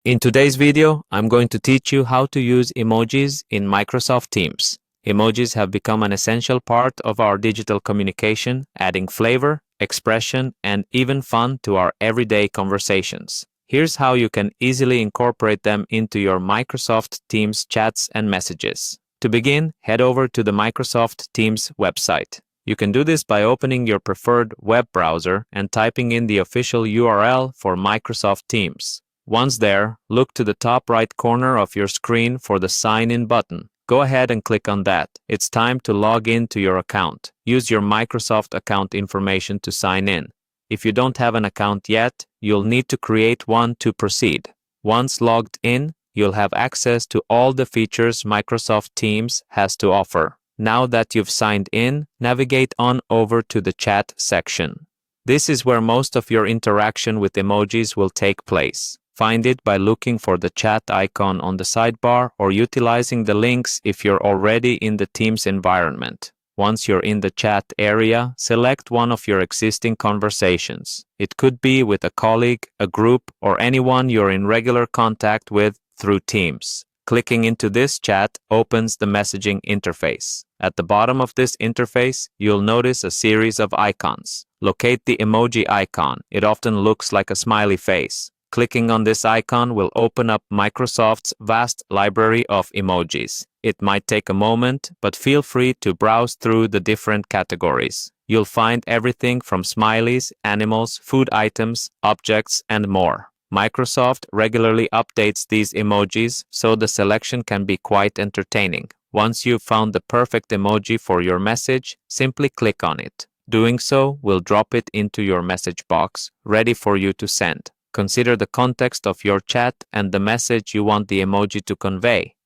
In today's video, I'm going to teach you how to use emojis in Microsoft Teams. Emojis have become an essential part of our digital communication, adding flavor, expression, and even fun to our everyday conversations. Here's how you can easily incorporate them into your Microsoft Teams chats and messages. To begin, head over to the Microsoft Teams website. You can do this by opening your preferred web browser and typing in the official URL for Microsoft Teams. Once there, look to the top right corner of your screen for the Sign In button. Go ahead and click on that. It's time to log in to your account. Use your Microsoft account information to sign in. If you don't have an account yet, you'll need to create one to proceed. Once logged in, you'll have access to all the features Microsoft Teams has to offer. Now that you've signed in, navigate on over to the chat section. This is where most of your interaction with emojis will take place. Find it by looking for the chat icon on the sidebar or utilizing the links if you're already in the Teams environment. Once you're in the chat area, select one of your existing conversations. It could be with a colleague, a group, or anyone you're in regular contact with through Teams. Clicking into this chat opens the messaging interface. At the bottom of this interface, you'll notice a series of icons. Locate the emoji icon. It often looks like a smiley face. Clicking on this icon will open up Microsoft's vast library of emojis. It might take a moment, but feel free to browse through the different categories. You'll find everything from smileys, animals, food items, objects, and more. Microsoft regularly updates these emojis, so the selection can be quite entertaining. Once you've found the perfect emoji for your message, simply click on it. Doing so will drop it into your message box, ready for you to send. Consider the context of your chat and the message you want the emoji to convey.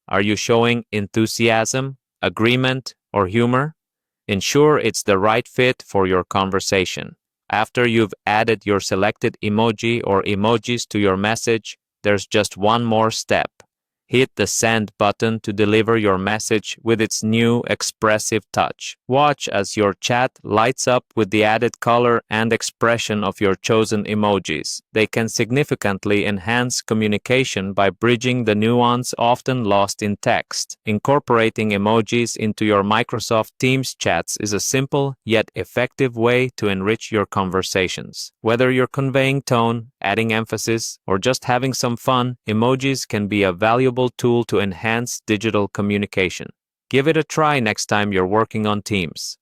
Are you showing enthusiasm, agreement, or humor? Ensure it's the right fit for your conversation. After you've added your selected emoji or emojis to your message, there's just one more step. Hit the send button to deliver your message with its new expressive touch. Watch as your chat lights up with the added color and expression of your chosen emojis. They can significantly enhance communication by bridging the nuance often lost in text. Incorporating emojis into your Microsoft Teams chats is a simple yet effective way to enrich your conversations. Whether you're conveying tone, adding emphasis, or just having some fun, emojis can be a valuable tool to enhance digital communication. Give it a try next time you're working on Teams.